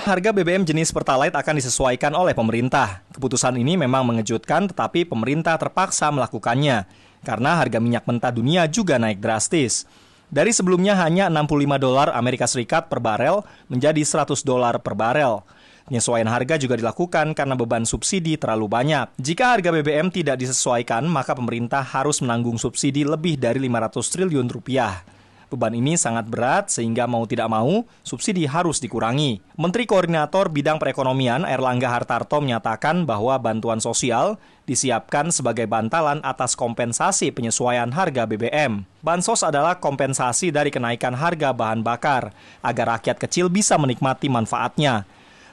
Harga BBM jenis Pertalite akan disesuaikan oleh pemerintah. Keputusan ini memang mengejutkan, tetapi pemerintah terpaksa melakukannya karena harga minyak mentah dunia juga naik drastis. Dari sebelumnya hanya $65 Amerika Serikat per barel menjadi $100 per barel. Penyesuaian harga juga dilakukan karena beban subsidi terlalu banyak. Jika harga BBM tidak disesuaikan, maka pemerintah harus menanggung subsidi lebih dari 500 triliun rupiah. Beban ini sangat berat sehingga mau tidak mau, subsidi harus dikurangi. Menteri Koordinator Bidang Perekonomian Airlangga Hartarto menyatakan bahwa bantuan sosial disiapkan sebagai bantalan atas kompensasi penyesuaian harga BBM. Bansos adalah kompensasi dari kenaikan harga bahan bakar, agar rakyat kecil bisa menikmati manfaatnya.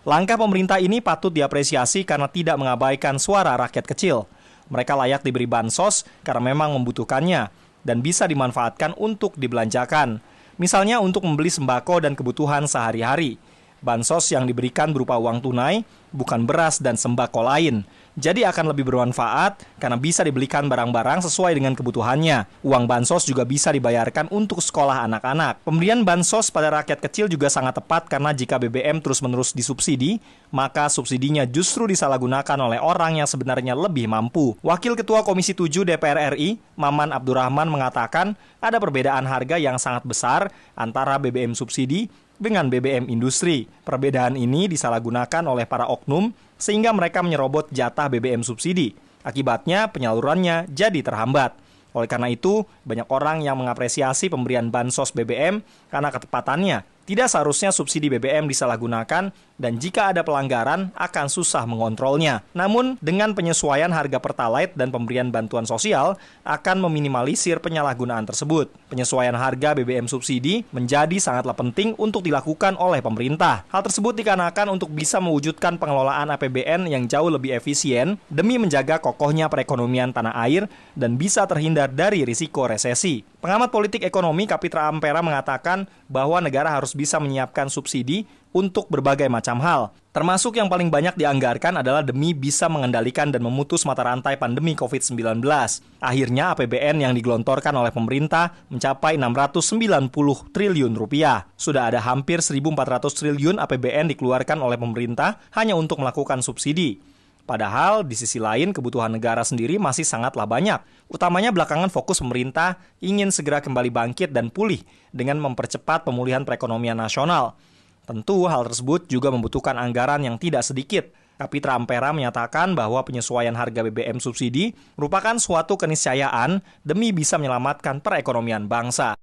Langkah pemerintah ini patut diapresiasi karena tidak mengabaikan suara rakyat kecil. Mereka layak diberi bansos karena memang membutuhkannya dan bisa dimanfaatkan untuk dibelanjakan. Misalnya untuk membeli sembako dan kebutuhan sehari-hari. Bansos yang diberikan berupa uang tunai, bukan beras dan sembako lain. Jadi akan lebih bermanfaat karena bisa dibelikan barang-barang sesuai dengan kebutuhannya. Uang bansos juga bisa dibayarkan untuk sekolah anak-anak. Pemberian bansos pada rakyat kecil juga sangat tepat karena jika BBM terus-menerus disubsidi, maka subsidinya justru disalahgunakan oleh orang yang sebenarnya lebih mampu. Wakil Ketua Komisi 7 DPR RI, Maman Abdurrahman mengatakan ada perbedaan harga yang sangat besar antara BBM subsidi dengan BBM industri. Perbedaan ini disalahgunakan oleh para oknum sehingga mereka menyerobot jatah BBM subsidi. Akibatnya penyalurannya jadi terhambat. Oleh karena itu, banyak orang yang mengapresiasi pemberian bansos BBM karena ketepatannya. Tidak seharusnya subsidi BBM disalahgunakan dan jika ada pelanggaran akan susah mengontrolnya. Namun, dengan penyesuaian harga Pertalite dan pemberian bantuan sosial akan meminimalisir penyalahgunaan tersebut. Penyesuaian harga BBM subsidi menjadi sangatlah penting untuk dilakukan oleh pemerintah. Hal tersebut dikarenakan untuk bisa mewujudkan pengelolaan APBN yang jauh lebih efisien demi menjaga kokohnya perekonomian tanah air dan bisa terhindar dari risiko resesi. Pengamat politik ekonomi Kapitra Ampera mengatakan bahwa negara harus bisa menyiapkan subsidi untuk berbagai macam hal. Termasuk yang paling banyak dianggarkan adalah demi bisa mengendalikan dan memutus mata rantai pandemi COVID-19. Akhirnya APBN yang digelontorkan oleh pemerintah mencapai 690 triliun rupiah. Sudah ada hampir 1.400 triliun APBN dikeluarkan oleh pemerintah hanya untuk melakukan subsidi. Padahal di sisi lain kebutuhan negara sendiri masih sangatlah banyak. Utamanya belakangan fokus pemerintah ingin segera kembali bangkit dan pulih dengan mempercepat pemulihan perekonomian nasional. Tentu hal tersebut juga membutuhkan anggaran yang tidak sedikit. Kapitra Ampera menyatakan bahwa penyesuaian harga BBM subsidi merupakan suatu keniscayaan demi bisa menyelamatkan perekonomian bangsa.